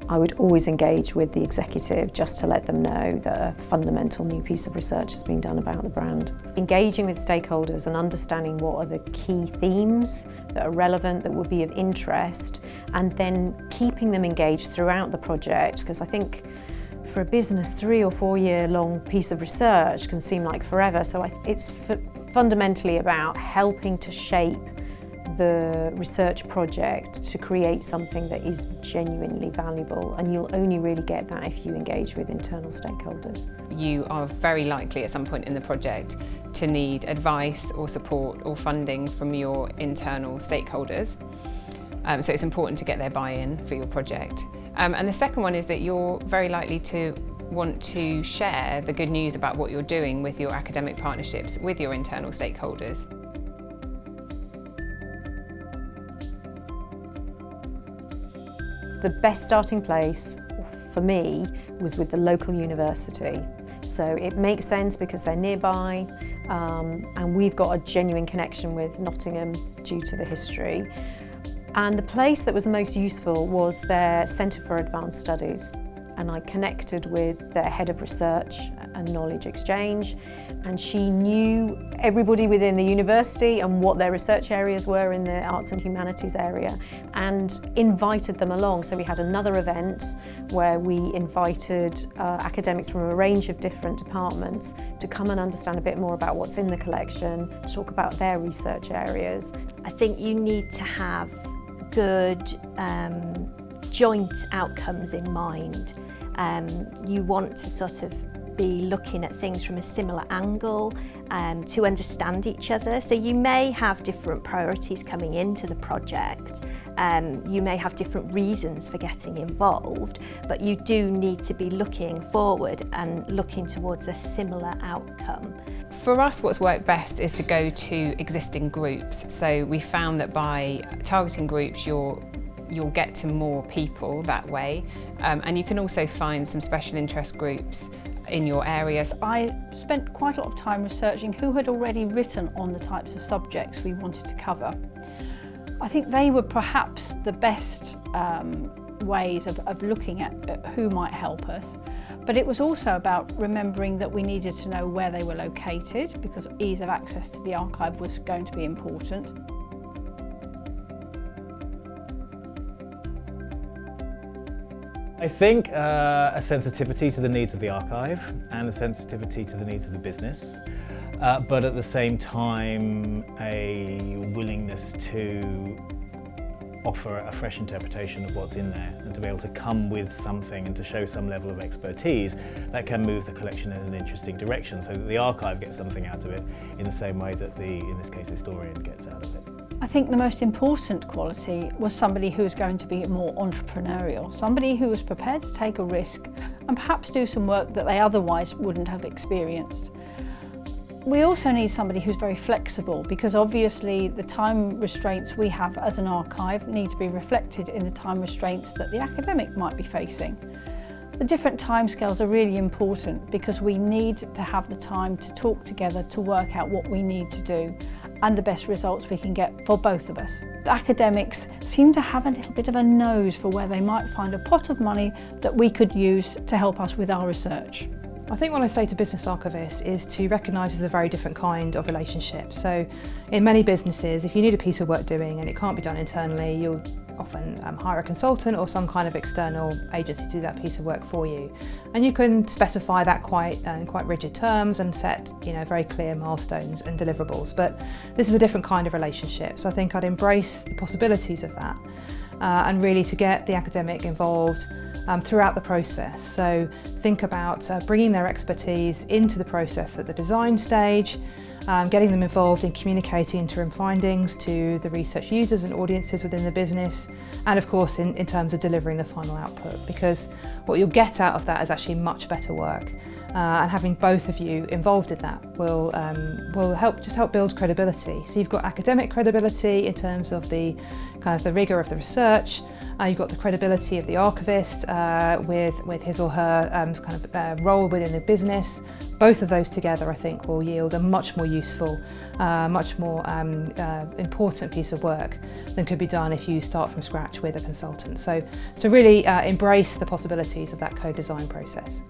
I would always engage with the executive just to let them know that a fundamental new piece of research has been done about the brand. Engaging with stakeholders and understanding what are the key themes that are relevant, that will be of interest, and then keeping them engaged throughout the project, because I think for a business 3 or 4 year long piece of research can seem like forever. So it's fundamentally about helping to shape the research project to create something that is genuinely valuable, and you'll only really get that if you engage with internal stakeholders. You are very likely at some point in the project to need advice or support or funding from your internal stakeholders. So it's important to get their buy-in for your project. And the second one is that you're very likely to want to share the good news about what you're doing with your academic partnerships with your internal stakeholders. The best starting place for me was with the local university. So it makes sense because they're nearby, and we've got a genuine connection with Nottingham due to the history. And the place that was the most useful was their Centre for Advanced Studies. And I connected with their head of research and knowledge exchange, and she knew everybody within the university and what their research areas were in the arts and humanities area, and invited them along. So we had another event where we invited academics from a range of different departments to come and understand a bit more about what's in the collection, talk about their research areas. I think you need to have good joint outcomes in mind. You want to sort of be looking at things from a similar angle to understand each other. So you may have different priorities coming into the project. You may have different reasons for getting involved, but you do need to be looking forward and looking towards a similar outcome. For us, what's worked best is to go to existing groups. So we found that by targeting groups, you'll get to more people that way, and you can also find some special interest groups in your areas. I spent quite a lot of time researching who had already written on the types of subjects we wanted to cover. I think they were perhaps the best ways of looking at who might help us, but it was also about remembering that we needed to know where they were located, because ease of access to the archive was going to be important. I think a sensitivity to the needs of the archive and a sensitivity to the needs of the business, but at the same time a willingness to offer a fresh interpretation of what's in there and to be able to come with something and to show some level of expertise that can move the collection in an interesting direction, so that the archive gets something out of it in the same way that in this case, the historian gets out of it. I think the most important quality was somebody who was going to be more entrepreneurial, somebody who was prepared to take a risk and perhaps do some work that they otherwise wouldn't have experienced. We also need somebody who's very flexible, because obviously the time restraints we have as an archive need to be reflected in the time restraints that the academic might be facing. The different timescales are really important because we need to have the time to talk together to work out what we need to do and the best results we can get for both of us. The academics seem to have a little bit of a nose for where they might find a pot of money that we could use to help us with our research. I think what I say to business archivists is to recognise there's a very different kind of relationship. So in many businesses, if you need a piece of work doing and it can't be done internally, you'll often hire a consultant or some kind of external agency to do that piece of work for you. And you can specify that quite rigid terms and set very clear milestones and deliverables. But this is a different kind of relationship. So I think I'd embrace the possibilities of that and really to get the academic involved throughout the process. So think about bringing their expertise into the process at the design stage, getting them involved in communicating interim findings to the research users and audiences within the business, and of course in terms of delivering the final output, because what you'll get out of that is actually much better work. And having both of you involved in that will help build credibility. So you've got academic credibility in terms of the rigour of the research. You've got the credibility of the archivist with his or her kind of role within the business. Both of those together, I think, will yield a much more useful, much more important piece of work than could be done if you start from scratch with a consultant. So really embrace the possibilities of that co-design process.